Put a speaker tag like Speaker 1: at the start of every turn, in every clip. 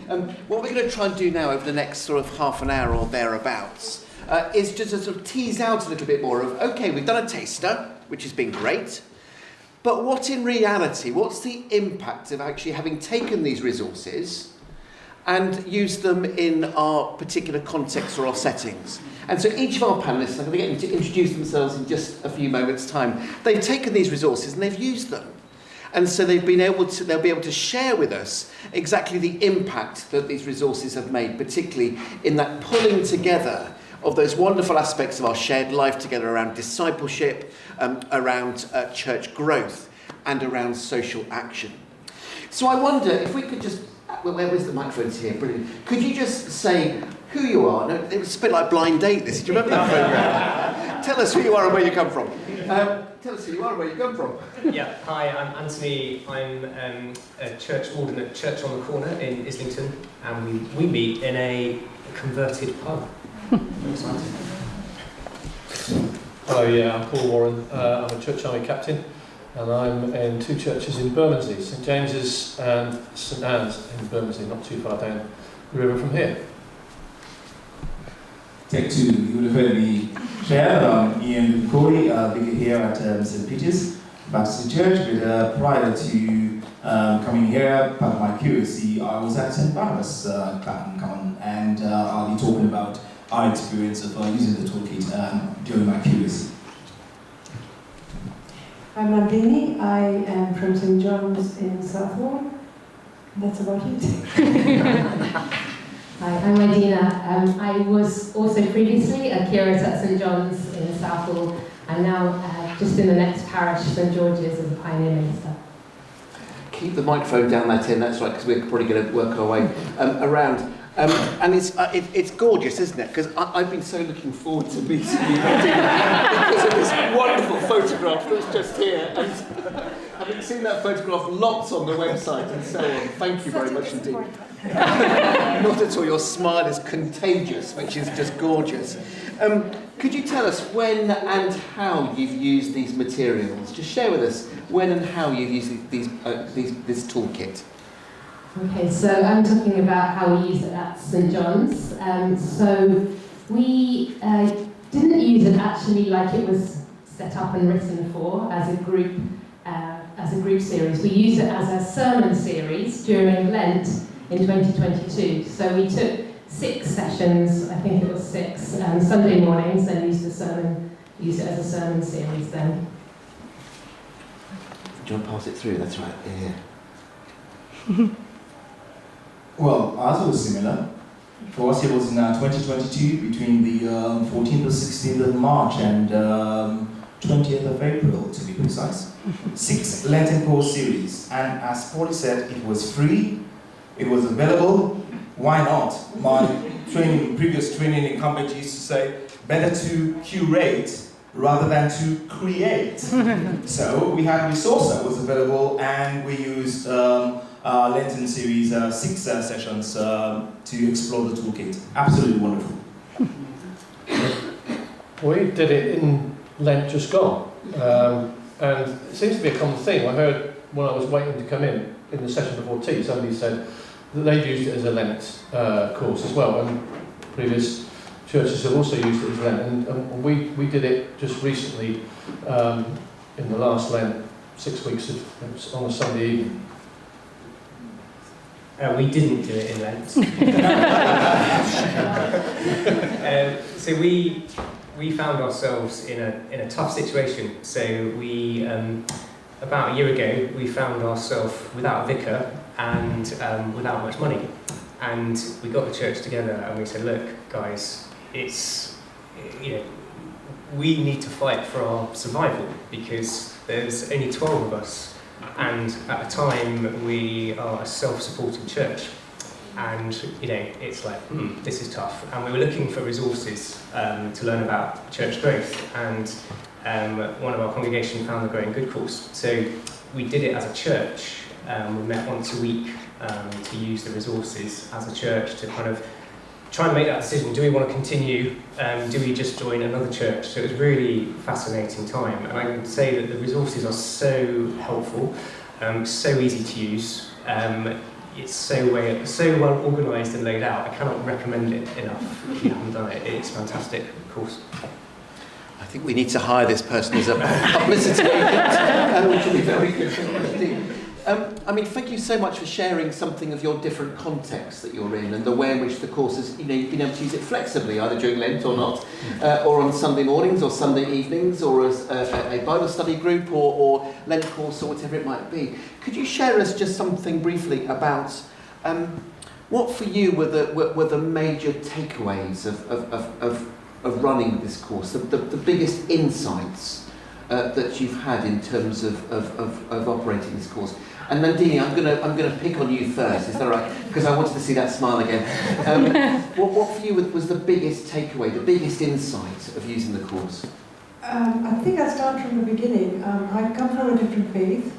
Speaker 1: What we're going to try and do now over the next sort of half an hour or thereabouts is just to sort of tease out a little bit more of, okay, we've done a taster, which has been great, but what in reality, what's the impact of actually having taken these resources and used them in our particular context or our settings? And so each of our panellists, I'm going to get them to introduce themselves in just a few moments' time. They've taken these resources and they've used them. And so they'll be able to share with us exactly the impact that these resources have made, particularly in that pulling together of those wonderful aspects of our shared life together around discipleship, around church growth, and around social action. So I wonder if we could just, where's the microphones here? Brilliant. Could you just say who you are? No, it was a bit like Blind Date, this. Do you remember that programme? Tell us who you are and where you come from. Tell us who you are and where you come from.
Speaker 2: Yeah, hi, I'm Anthony. I'm a church warden at Church on the Corner in Islington, and we meet in a converted pub.
Speaker 3: Hello, yeah, I'm Paul Warren. I'm a Church Army captain, and I'm in two churches in Bermondsey, St James's and St Anne's in Bermondsey, not too far down the river from here.
Speaker 4: Take two, you would have heard me share. Ian Corey, vicar here at St Peter's Baptist Church, but prior to coming here, part of my curacy, I was at St Barnabas Clapham Common, and I'll be talking about our experience of using the toolkit during my curacy.
Speaker 5: I'm Nandini. I am from St John's in Southwark. That's about it.
Speaker 6: Hi, I'm Medina. I was also previously a curate at St John's in Southall. I'm now just in the next parish, St George's, as a pioneer minister.
Speaker 1: Keep the microphone down that in, that's right, because we're probably going to work our way around. And it's gorgeous, isn't it? Because I've been so looking forward to meeting you because of this wonderful photograph that's just here. And having seen that photograph lots on the website and so on, thank you very much indeed. Not at all, your smile is contagious, which is just gorgeous. Could you tell us when and how you've used these materials? Just share with us when and how you've used this toolkit.
Speaker 6: Okay, so I'm talking about how we use it at St John's. So we didn't use it actually like it was set up and written for as a group series. We used it as a sermon series during Lent in 2022. So we took 6 sessions, I think it was 6, Sunday mornings, and used it as a sermon series then.
Speaker 1: Do you want to pass it through? That's right, yeah.
Speaker 4: Well, ours was similar. For us, it was in 2022, between the 14th or 16th of March and 20th of April, to be precise. 6 Lenten course series, and as Paul said, it was free, it was available. Why not? My previous training in Cambridge used to say, better to curate rather than to create. So we had a resource that was available, and we used Lenten series 6 sessions to explore the toolkit. Absolutely wonderful.
Speaker 3: We did it in Lent just gone, and it seems to be a common theme. I heard when I was waiting to come in the session before tea, somebody said that they've used it as a Lent course as well, and previous churches have also used it as Lent, and we did it just recently in the last Lent, 6 weeks on a Sunday evening.
Speaker 2: We didn't do it in Lent. So we found ourselves in a tough situation. So we about a year ago we found ourselves without a vicar and without much money, and we got the church together and we said, look guys, it's we need to fight for our survival because there's only 12 of us. And at the time, we are a self-supporting church, and it's like, this is tough. And we were looking for resources to learn about church growth, and one of our congregation found the Growing Good course. So we did it as a church. We met once a week to use the resources as a church to kind of try and make that decision. Do we want to continue? Do we just join another church? So it was a really fascinating time. And I can say that the resources are so helpful, so easy to use. it's so well organised and laid out. I cannot recommend it enough if you haven't done it. It's fantastic, of course.
Speaker 1: I think we need to hire this person as a publicity agent, which will be very good for indeed. I mean, thank you so much for sharing something of your different contexts that you're in and the way in which the course is, you've been able to use it flexibly, either during Lent or not, or on Sunday mornings or Sunday evenings, or as a Bible study group or Lent course or whatever it might be. Could you share us just something briefly about what for you were the major takeaways of running this course, the biggest insights that you've had in terms of operating this course? And Nandini, I'm gonna pick on you first. Is that right? Because I wanted to see that smile again. What for you was the biggest takeaway, the biggest insight of using the course?
Speaker 5: I think I'll start from the beginning. I come from a different faith.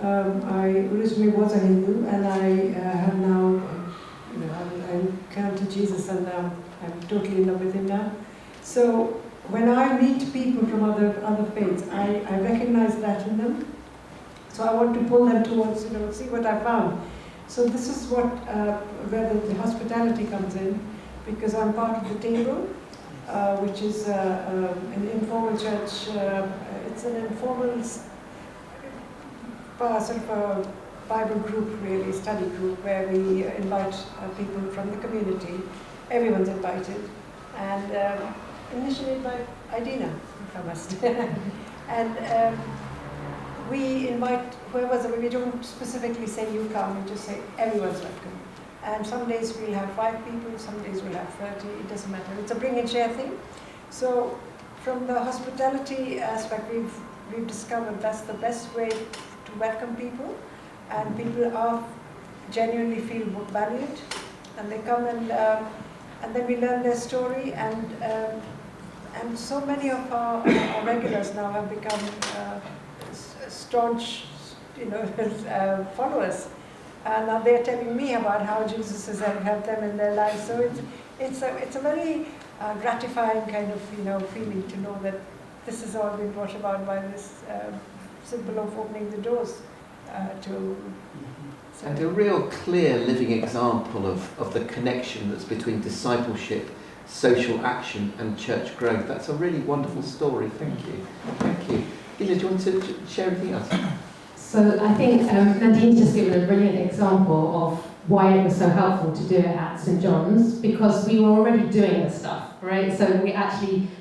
Speaker 5: I originally was a Hindu, and I have now, I come to Jesus, and I'm totally in love with him now. So when I meet people from other faiths, I recognize that in them. So I want to pull them towards, see what I found. So this is what, where the hospitality comes in, because I'm part of the table, which is an informal church. It's an informal sort of a Bible group, really, study group, where we invite people from the community. Everyone's invited. And initially by Idina, if I must. And we invite whoever's, we don't specifically say you come, we just say everyone's welcome. And some days we'll have 5 people, some days we'll have 30, it doesn't matter. It's a bring and share thing. So from the hospitality aspect, we've discovered that's the best way to welcome people, and people are genuinely feel valued, and they come and then we learn their story, and so many of our regulars now have become staunch, followers, and now they're telling me about how Jesus has helped them in their lives. So it's a very gratifying kind of feeling to know that this has all been brought about by this symbol of opening the doors to. So.
Speaker 1: And a real clear living example of the connection that's between discipleship, social action and church growth. That's a really wonderful story. Thank you. Thank you. Ila, do you want to share anything else?
Speaker 6: So I think Nadine's just given a brilliant example of why it was so helpful to do it at St John's, because we were already doing the stuff, right? So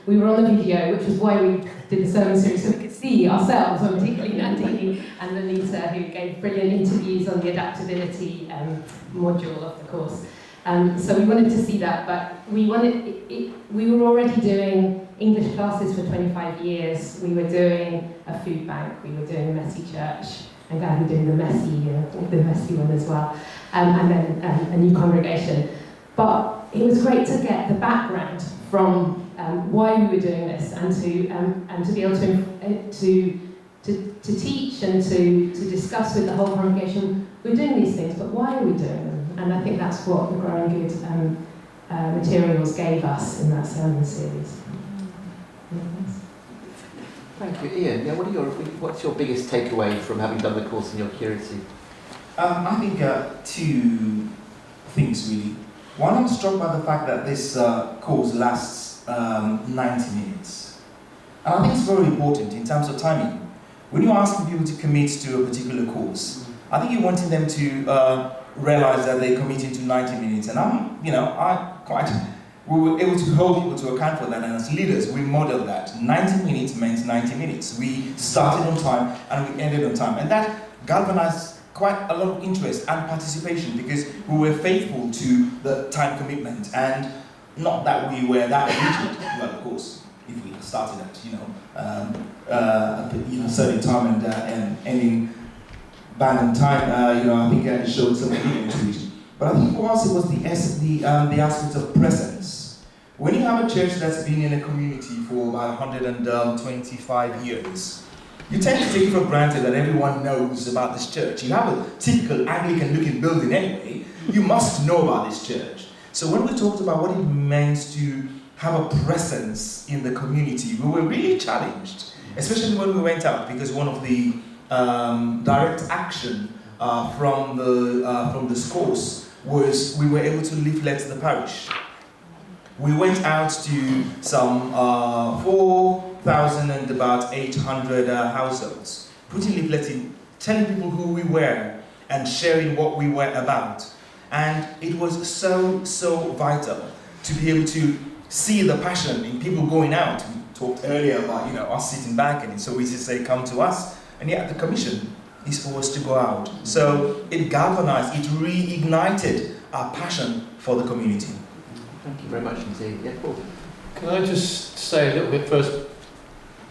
Speaker 6: we were on the video, which was why we did the sermon series, so we could see ourselves, and particularly Nandini and Lolita, who gave brilliant interviews on the adaptability module of the course. So we wanted to see that, but we were already doing English classes for 25 years. We were doing a food bank. We were doing a messy church. I'm glad we're doing the messy one as well. And then a new congregation. But it was great to get the background from why we were doing this, and to be able to teach and to discuss with the whole congregation. We're doing these things, but why are we doing them? And I think that's what the Growing Good materials gave us in that sermon series.
Speaker 1: Thank you, Ian. Yeah, what's your biggest takeaway from having done the course and your curiosity?
Speaker 4: I think 2 things really. One, I'm struck by the fact that this course lasts 90 minutes. And I think it's very important in terms of timing. When you're asking people to commit to a particular course, I think you're wanting them to realize that they're committing to 90 minutes. And we were able to hold people to account for that, and as leaders, we modeled that. 90 minutes meant 90 minutes. We started on time and we ended on time. And that galvanized quite a lot of interest and participation, because we were faithful to the time commitment, and not that we were that rigid. Well, of course, if we started at certain time and ending bang on time, I think it showed some intuition. But I think for us it was the aspect of presence. When you have a church that's been in a community for about 125 years, you tend to take it for granted that everyone knows about this church. You have a typical Anglican-looking building anyway. You must know about this church. So when we talked about what it meant to have a presence in the community, we were really challenged, especially when we went out, because one of the direct action from this course was we were able to leaflet the parish. We went out to some 4,800 households, putting leaflets in, telling people who we were and sharing what we were about. And it was so vital to be able to see the passion in people going out. We talked earlier about us sitting back, and it's so easy to say, come to us. And yet the commission is for us to go out. So it galvanized, it reignited our passion for the community.
Speaker 1: Thank you very much indeed. Yeah, Paul.
Speaker 3: Can I just say a little bit first,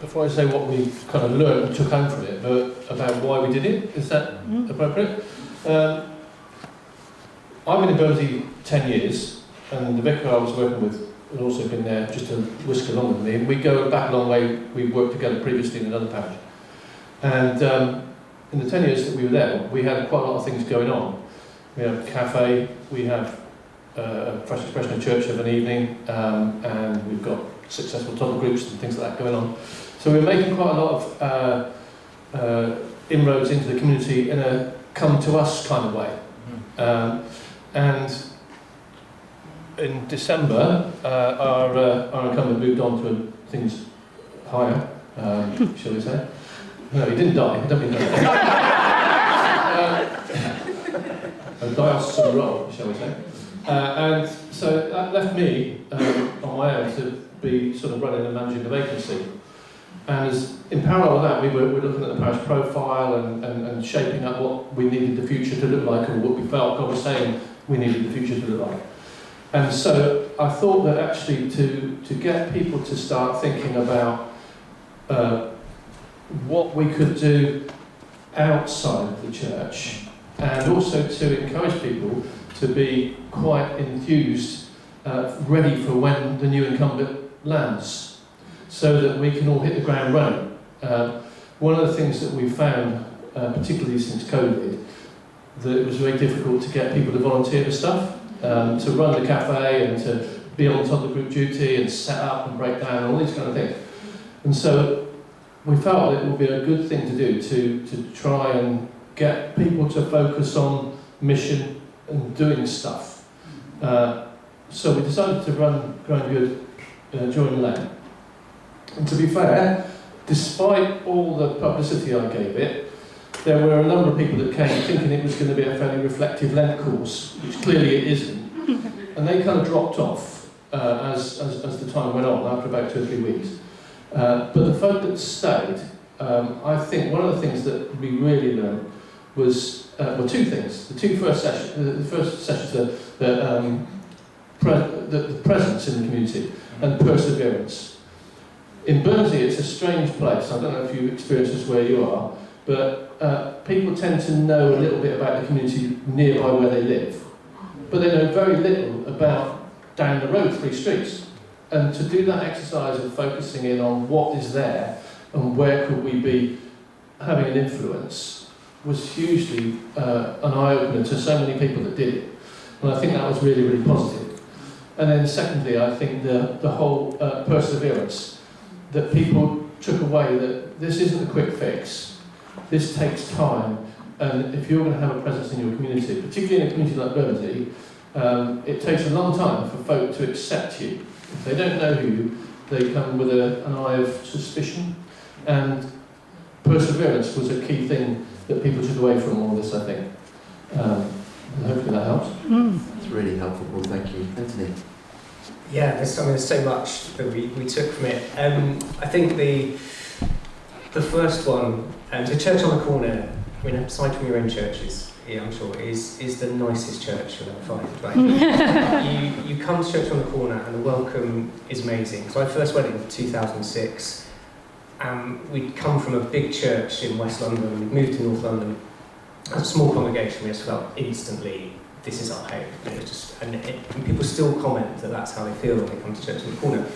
Speaker 3: before I say what we kind of learned and took home from it, but about why we did it? Is that appropriate? I've been in Bermondsey 10 years, and the vicar I was working with had also been there just a whisker longer than me. And we go back a long way. We worked together previously in another parish. And in the 10 years that we were there, we had quite a lot of things going on. We have a cafe, we have a fresh expression of church of an evening, and we've got successful toddler groups and things like that going on. So we're making quite a lot of inroads into the community in a come to us kind of way. And in December, our incumbent moved on to things higher, shall we say. No, he didn't die, I don't mean that. A diocesan role, shall we say. And so that left me on my own to be sort of running and managing the vacancy. And in parallel with that, we were looking at the parish profile and shaping up what we needed the future to look like, and what we felt God was saying we needed the future to look like. And so I thought that actually to get people to start thinking about what we could do outside of the church, and also to encourage people to be quite enthused, ready for when the new incumbent lands, so that we can all hit the ground running. One of the things that we found, particularly since COVID, that it was very difficult to get people to volunteer for stuff, to run the cafe and to be on top of group duty and set up and break down and all these kind of things. And so we felt that it would be a good thing to do to try and get people to focus on mission and doing stuff. So we decided to run Growing Good during Lent. And to be fair, despite all the publicity I gave it, there were a number of people that came thinking it was going to be a fairly reflective Lent course, which clearly it isn't. And they kind of dropped off as the time went on, after about 2 or 3 weeks. But the folk that stayed, I think one of the things that we really learned was, well, two things. The first sessions, the presence in the community and perseverance. In Bermondsey, it's a strange place. I don't know if you experience this where you are, but people tend to know a little bit about the community nearby where they live, but they know very little about down the road 3 streets. And to do that exercise of focusing in on what is there and where could we be having an influence was hugely an eye-opener to so many people that did it. And I think that was really, really positive. And then secondly, I think the whole perseverance, that people took away that this isn't a quick fix. This takes time. And if you're going to have a presence in your community, particularly in a community like Bermondsey, it takes a long time for folk to accept you. If they don't know you, they come with an eye of suspicion. And perseverance was a key thing that people took away from all this, I think. And hopefully that helps.
Speaker 1: It's really helpful, Paul. Thank you. Anthony?
Speaker 2: Yeah, there's so much that we took from it. I think the first one, the church on the corner, I mean, aside from your own churches, yeah, I'm sure, is the nicest church you'll ever find. Like, you come to church on the corner and the welcome is amazing. So I first went in 2006. We'd come from a big church in West London, we'd moved to North London. As a small congregation, we just felt instantly, this is our home. It was just, and people still comment that that's how they feel when they come to church on the corner.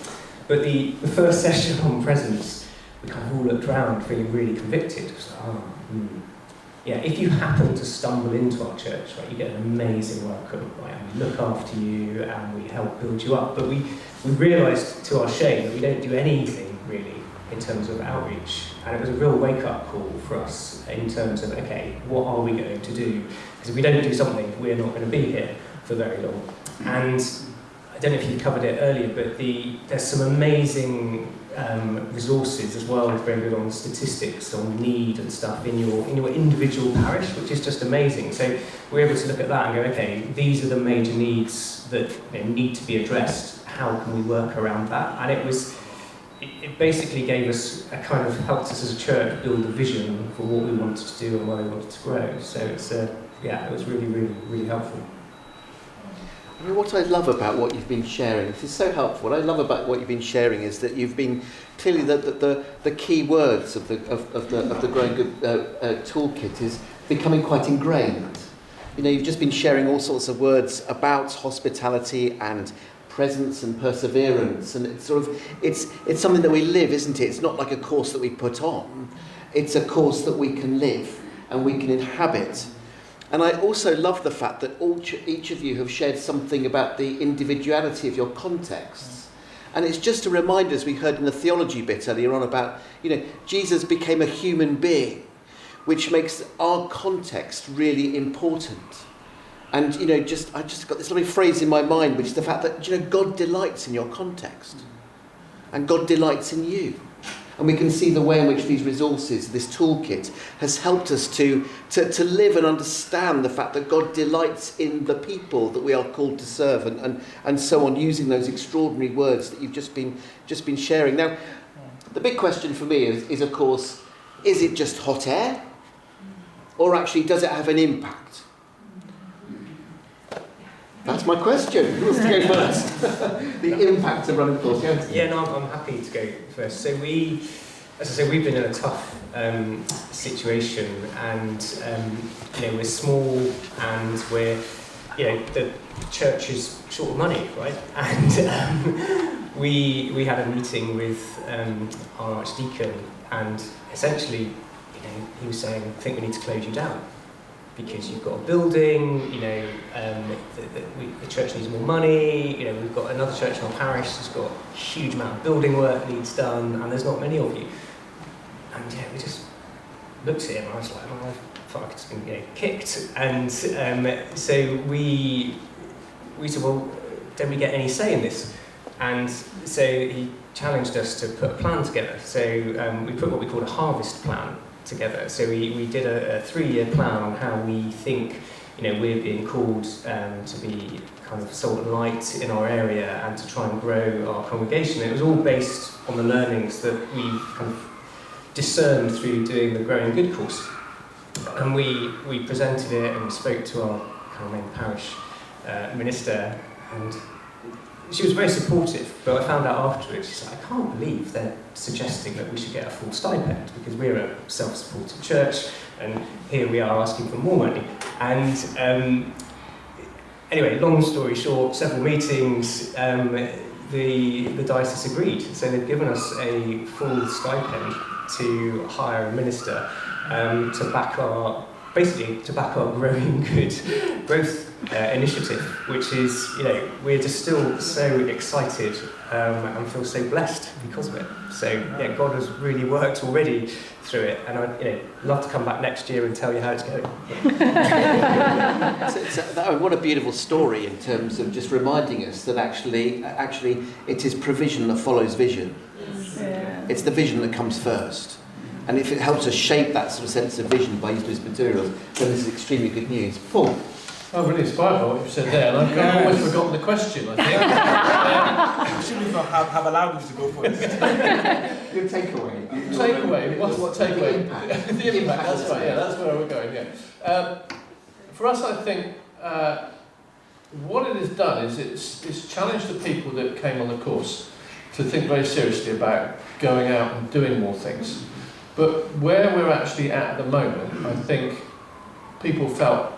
Speaker 2: But the first session on presence, we kind of all looked around feeling really convicted. It was like, yeah, if you happen to stumble into our church, right, you get an amazing welcome, right, and we look after you and we help build you up. But we realised to our shame that we don't do anything really in terms of outreach, and it was a real wake-up call for us in terms of, okay, what are we going to do? Because if we don't do something, we're not going to be here for very long. And I don't know if you covered it earlier, but there's some amazing resources as well, very good on statistics, on need and stuff in your individual parish, which is just amazing. So we're able to look at that and go, okay, these are the major needs that need to be addressed. How can we work around that? And it basically gave us helped us as a church build a vision for what we wanted to do and where we wanted to grow. So it was really, really, really helpful.
Speaker 1: I mean, what I love about what you've been sharing, this is so helpful. What I love about what you've been sharing is that you've been clearly the key words of the Growing Good toolkit is becoming quite ingrained. You've just been sharing all sorts of words about hospitality and presence and perseverance, and it's something that we live, isn't it? It's not like a course that we put on. It's a course that we can live and we can inhabit. And I also love the fact that each of you have shared something about the individuality of your contexts. And it's just a reminder, as we heard in the theology bit earlier on, about, Jesus became a human being, which makes our context really important. And, I just got this lovely phrase in my mind, which is the fact that, God delights in your context. And God delights in you. And we can see the way in which these resources, this toolkit, has helped us to live and understand the fact that God delights in the people that we are called to serve, and so on, using those extraordinary words that you've just been sharing. Now, the big question for me is of course, is it just hot air? Or actually, does it have an impact? That's my question. Who wants to go first? The impact of running the course.
Speaker 2: Yeah, no, I'm happy to go first. So we've been in a tough situation, and we're small, and we're, the church is short of money, right? And we had a meeting with our archdeacon, and essentially, he was saying, I think we need to close you down, because you've got a building, the church needs more money, we've got another church in our parish that's got a huge amount of building work needs done, and there's not many of you. And we just looked at him, and I was like, I thought I could just been kicked. And so we said, well, don't we get any say in this? And so he challenged us to put a plan together. So we put what we called a harvest plan together. So we did a 3-year plan on how we think, we're being called to be kind of salt and light in our area and to try and grow our congregation. It was all based on the learnings that we kind of discerned through doing the Growing Good course. And we presented it, and we spoke to our kind of main parish minister, and she was very supportive, but I found out afterwards, she's like, I can't believe they're suggesting that we should get a full stipend, because we're a self-supported church, and here we are asking for more money. And anyway, long story short, several meetings, the diocese agreed. So they've given us a full stipend to hire a minister to back our Growing Good growth initiative, which is, we're just still so excited and feel so blessed because of it. So God has really worked already through it, and I'd love to come back next year and tell you how it's going.
Speaker 1: What a beautiful story in terms of just reminding us that actually it is provision that follows vision. Yeah. It's the vision that comes first. And if it helps us shape that sort of sense of vision by using these materials, then this is extremely good news. Paul?
Speaker 3: I'm really inspired by what you've said there, and I've almost forgotten the question, I think.
Speaker 4: Should we have allowed you to go first?
Speaker 1: Your takeaway.
Speaker 3: Takeaway? What takeaway? The impact, that's right, that's where we're going, For us, I think, what it has done is it's challenged the people that came on the course to think very seriously about going out and doing more things. But where we're actually at the moment, I think people felt,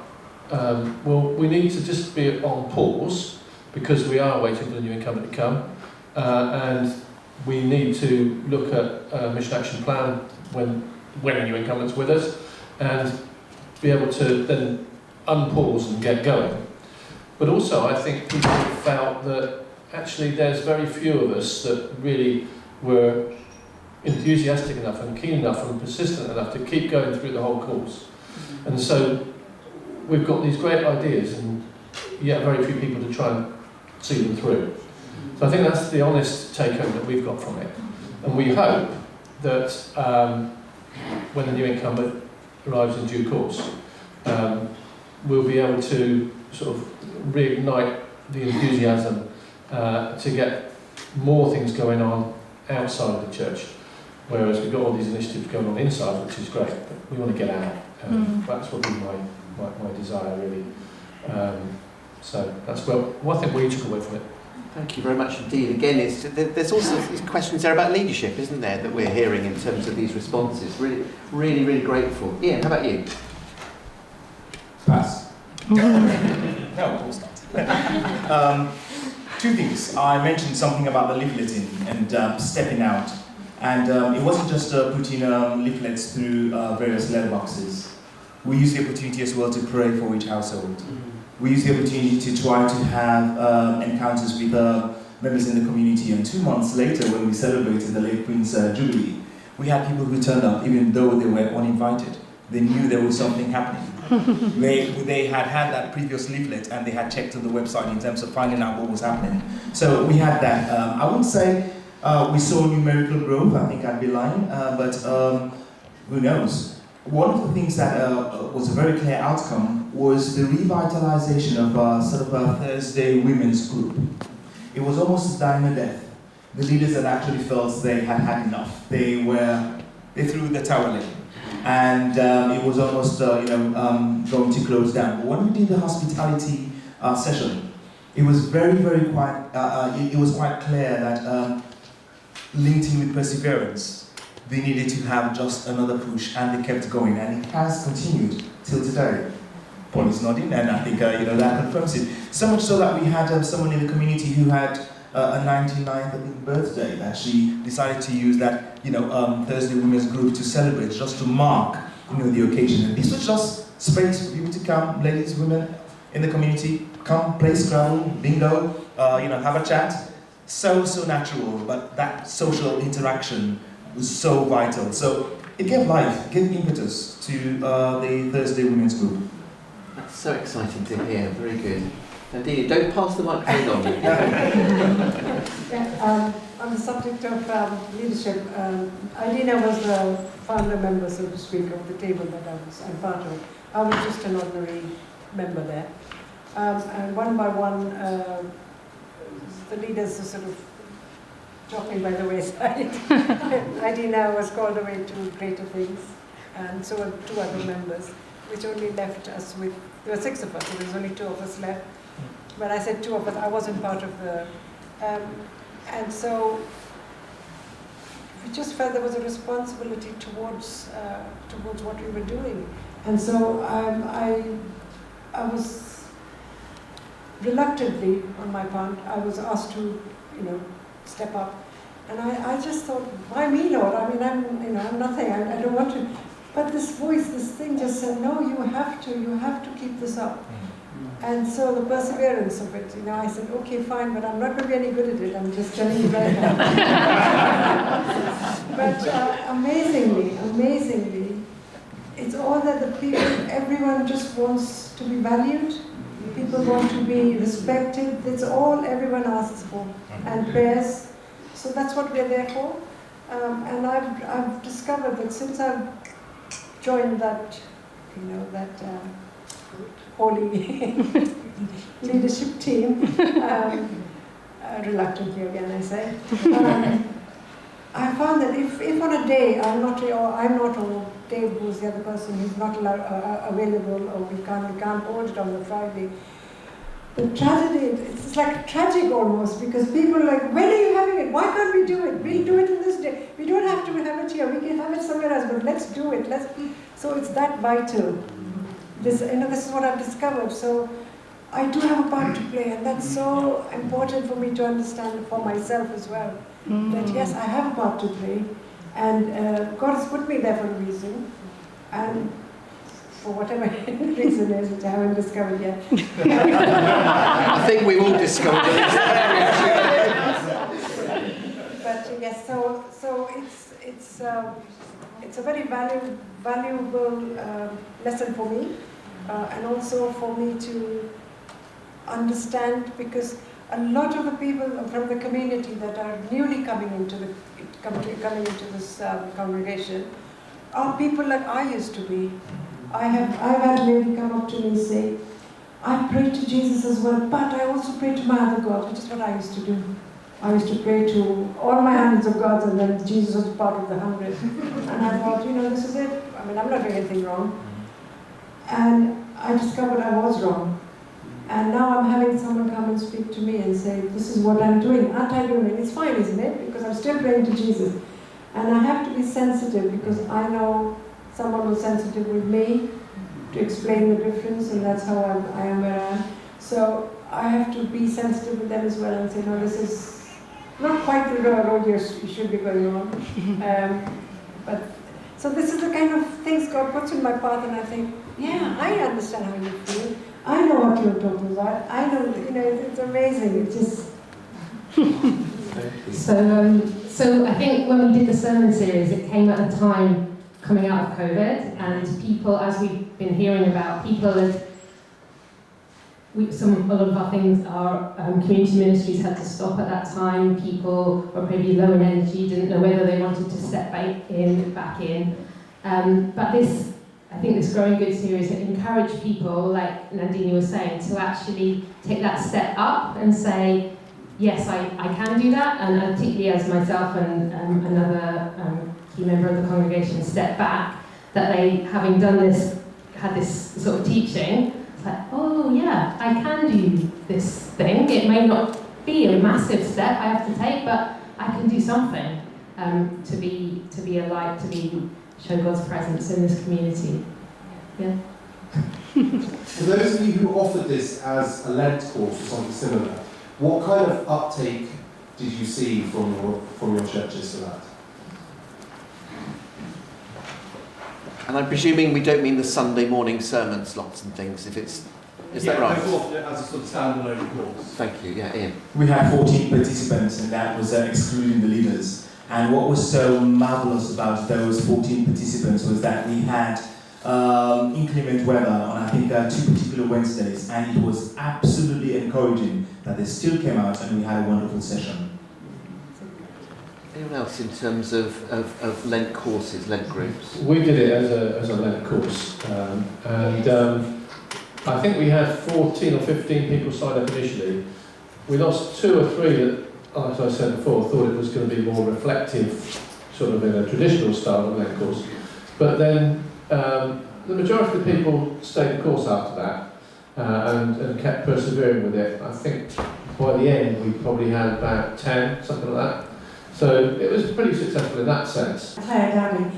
Speaker 3: we need to just be on pause, because we are waiting for the new incumbent to come, and we need to look at a mission action plan when a new incumbent's with us, and be able to then unpause and get going. But also, I think people felt that actually there's very few of us that really were enthusiastic enough and keen enough and persistent enough to keep going through the whole course. And so we've got these great ideas and yet very few people to try and see them through. So I think that's the honest take-home that we've got from it. And we hope that when the new incumbent arrives in due course, we'll be able to sort of reignite the enthusiasm to get more things going on outside of the church. Whereas we've got all these initiatives going on inside, which is great, but we want to get out. That's what would be my desire, really. So that's what I think we took away from it.
Speaker 1: Thank you very much indeed. Again, there's also these questions there about leadership, isn't there, that we're hearing in terms of these responses. Really, really, really grateful. Ian, how about you?
Speaker 4: Pass. No, of course not. Two things. I mentioned something about the leafleting and stepping out. And it wasn't just putting leaflets through various letterboxes. We used the opportunity as well to pray for each household. We used the opportunity to try to have encounters with members in the community. And 2 months later, when we celebrated the late Queen's Jubilee, we had people who turned up even though they were uninvited. They knew there was something happening. They had that previous leaflet and they had checked on the website in terms of finding out what was happening. So we had that. I wouldn't say we saw numerical growth, I think I'd be lying, but who knows. One of the things that was a very clear outcome was the revitalization of sort of a Thursday women's group. It was almost a dying a death. The leaders had actually felt they had had enough. They threw the towel in. And it was almost going to close down. But when we did the hospitality session, it was very, very quite. It was quite clear that linked in with perseverance, they needed to have just another push, and they kept going, and it has continued till today. Paul is nodding, and I think that confirms it. So much so that we had someone in the community who had a 99th birthday that she decided to use that Thursday Women's Group to celebrate, just to mark the occasion. And this was just space for people to come, ladies, women in the community, come play Scrabble, bingo, have a chat. So natural, but that social interaction was so vital. So it gave life, gave impetus to the Thursday Women's Group.
Speaker 1: That's so exciting to hear. Very good. Nadine, don't pass the microphone on.
Speaker 5: On the subject of leadership, Idina was the founder member, so to speak, of the table that I'm part of. I was just an ordinary member there. And one by one, the leaders are sort of dropping by the wayside. Idina was called away to greater things, and so were 2 other members, which only left us with, there were 6 of us, so there was only 2 of us left. But I said 2 of us, I wasn't part of the, and so we just felt there was a responsibility towards what we were doing. And so I was reluctantly, on my part, I was asked to, step up. And I just thought, why me, Lord? I mean, I'm nothing, I don't want to. But this voice, this thing just said, no, you have to keep this up. And so the perseverance of it, I said, okay, fine, but I'm not going to be any good at it, I'm just telling you right now. But amazingly, it's all that the people, everyone just wants to be valued, people want to be respected, it's all everyone asks for, and prayers. So that's what we're there for. And I've discovered that since I've joined that, holy leadership team, reluctantly again I say, I found that if on a day I'm not, or Dave, who's the other person, who's not available, or we can't hold it on the Friday, the tragedy, it's like tragic almost, because people are like, when are you having it? Why can't we do it? We'll do it in this day. We don't have to have it here. We can have it somewhere else, but let's do it. So it's that vital. This is what I've discovered. So I do have a part to play, and that's so important for me to understand for myself as well. That yes, I have a part to play, and God has put me there for a reason, and for whatever reason is, which I haven't discovered yet.
Speaker 1: I think we've all discovered it.
Speaker 5: But yes, so it's a very valuable lesson for me, and also for me to understand, because a lot of the people from the community that are newly coming into this congregation are people like I used to be. I've had a lady come up to me and say, I pray to Jesus as well, but I also pray to my other God, which is what I used to do. I used to pray to all my hundreds of gods, and then Jesus was part of the 100. And I thought, this is it. I mean, I'm not doing anything wrong. And I discovered I was wrong. And now I'm having someone come and speak to me and say, this is what I'm doing. Aren't I doing it? It's fine, isn't it? Because I'm still praying to Jesus. And I have to be sensitive, because I know someone was sensitive with me to explain the difference, and that's how I am where I am. So I have to be sensitive with them as well and say, no, this is not quite the road you should be going on. So this is the kind of things God puts in my path, and I think, yeah, I understand how you feel. I know what you're talking about. I know, it's amazing. It's just...
Speaker 6: So I think when we did the sermon series, it came at a time coming out of COVID, and people, as we've been hearing about, people had, a lot of our things, our community ministries had to stop at that time. People were pretty low in energy, didn't know whether they wanted to step back in. But this, I think this Growing Good series encouraged people, like Nandini was saying, to actually take that step up and say, yes, I can do that, and particularly as myself and another key member of the congregation step back, that they, having done this, had this sort of teaching, it's like, oh yeah, I can do this thing. It may not be a massive step I have to take, but I can do something to be a light, show God's presence in this community. Yeah.
Speaker 7: For those of you who offered this as a Lent course or something similar, what kind of uptake did you see from your churches for that?
Speaker 1: And I'm presuming we don't mean the Sunday morning sermon slots and things, is that right?
Speaker 7: Yeah, offered it as a sort of standalone course.
Speaker 1: Thank you, yeah, Ian.
Speaker 4: We had 14 participants, and that was excluding the leaders. And what was so marvelous about those 14 participants was that we had inclement weather on, I think, 2 particular Wednesdays, and it was absolutely encouraging that they still came out and we had a wonderful session.
Speaker 1: Anyone else in terms of Lent courses, Lent groups?
Speaker 3: We did it as a Lent course, and I think we had 14 or 15 people sign up initially. We lost 2 or 3 that, as I said before, thought it was going to be more reflective, sort of in a traditional style of Lent course. But then the majority of the people stayed the course after that and kept persevering with it. I think by the end we probably had about 10, something like that. So it was pretty successful in that sense.
Speaker 8: Hi, Darby.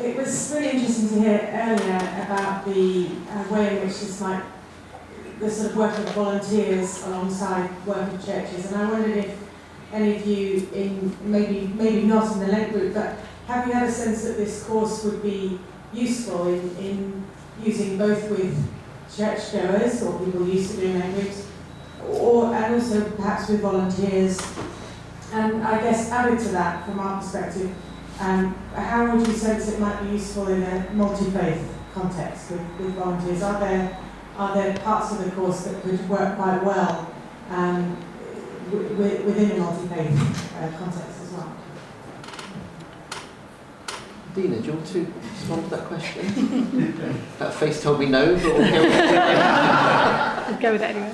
Speaker 8: It was really interesting to hear earlier about the way in which this might, the sort of work of volunteers alongside work of churches, and I wondered if any of you, in maybe not in the Lent group, but have you had a sense that this course would be useful in using both with churchgoers or people used to doing Lent groups, and also perhaps with volunteers? And I guess added to that, from our perspective, how would you sense it might be useful in a multi-faith context with volunteers? Are there parts of the course that could work quite well within a multi-faith context as well?
Speaker 1: Dina, do you want to respond to that question? That face told me no, but we'll go with it.
Speaker 9: I'll go with it anyway.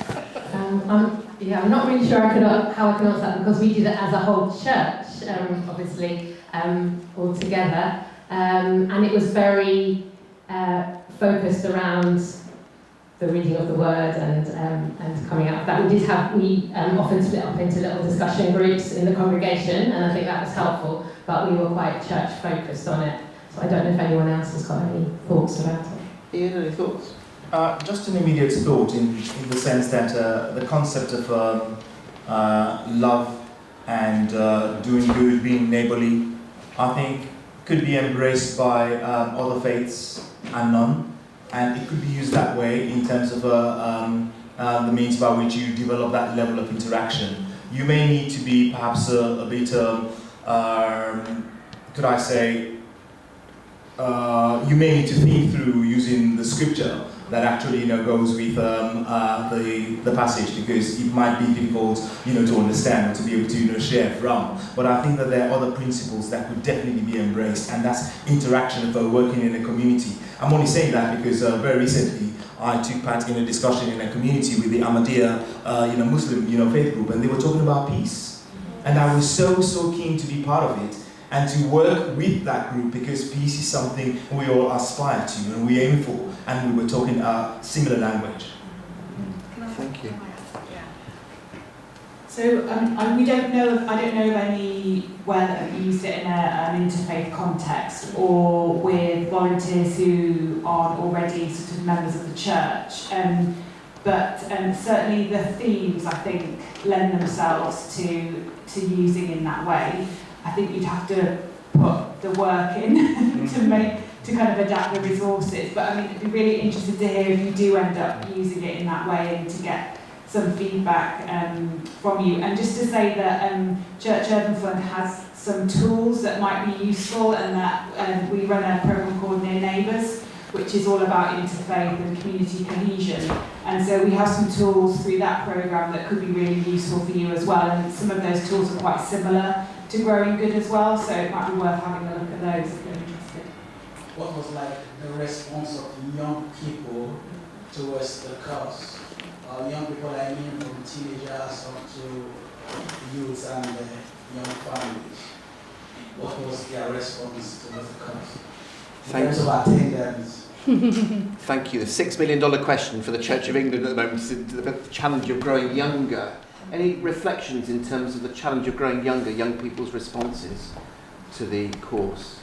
Speaker 6: I'm not really sure how I can answer that, because we did it as a whole church, obviously, all together, and it was very focused around the reading of the word and coming out of that. We often split up into little discussion groups in the congregation, and I think that was helpful, but we were quite church focused on it. So I don't know if anyone else has got any thoughts about it.
Speaker 1: Ian, any thoughts?
Speaker 4: Just an immediate thought in the sense that the concept of love and doing good, being neighborly, I think could be embraced by other faiths and none, and it could be used that way in terms of the means by which you develop that level of interaction. You may need to be perhaps a bit could I say, you may need to think through using the scripture that actually goes with the passage, because it might be difficult to understand or to be able to share from. But I think that there are other principles that could definitely be embraced, and that's interaction of working in a community. I'm only saying that because very recently I took part in a discussion in a community with the Ahmadiyya Muslim faith group, and they were talking about peace, and I was so keen to be part of it and to work with that group, because peace is something we all aspire to and we aim for, and we were talking a similar language.
Speaker 1: Thank you.
Speaker 10: So we don't know. I don't know of anywhere that have used it in an interfaith context or with volunteers who aren't already sort of members of the church. But certainly the themes, I think, lend themselves to using in that way. I think you'd have to put the work in to kind of adapt the resources. But I mean, I'd be really interested to hear if you do end up using it in that way and to get some feedback from you. And just to say that Church Urban Fund has some tools that might be useful, and that we run a programme called Near Neighbours, which is all about interfaith and community cohesion. And so we have some tools through that programme that could be really useful for you as well. And some of those tools are quite similar to Growing Good as well, so it might be worth having a look at those if you're interested.
Speaker 11: What was like the response of young people towards the cause? Young people, I mean, from teenagers up to youth and young families. What was their response towards the cause? In terms of attendance.
Speaker 1: Thank you. The $6 million question for the Church of England at the moment is the challenge of growing younger. Any reflections in terms of the challenge of growing younger, young people's responses to the course?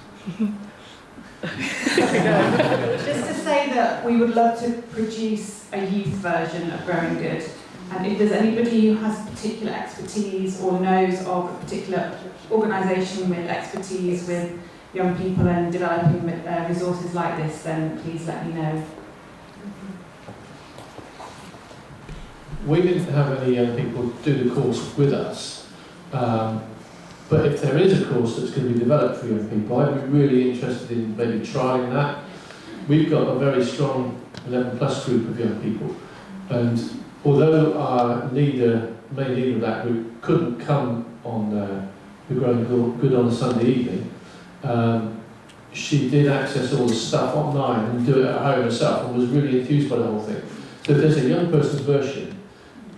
Speaker 10: Just to say that we would love to produce a youth version of Growing Good, and if there's anybody who has particular expertise or knows of a particular organisation with expertise with young people and developing resources like this, then please let me know.
Speaker 3: We didn't have any young people do the course with us, but if there is a course that's going to be developed for young people, I'd be really interested in maybe trialling that. We've got a very strong 11 plus group of young people, and although our main leader of that group couldn't come on the Growing Good on a Sunday evening, she did access all the stuff online and do it at home herself, and was really enthused by the whole thing. So if there's a young person's version,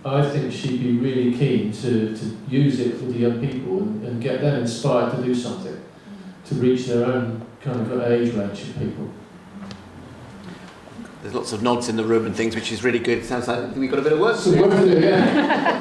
Speaker 3: I think she'd be really keen to use it with the young people and get them inspired to do something, to reach their own kind of age range of people.
Speaker 1: There's lots of nods in the room and things, which is really good. It sounds like we've got a bit of work to do.
Speaker 3: Some work to do, yeah.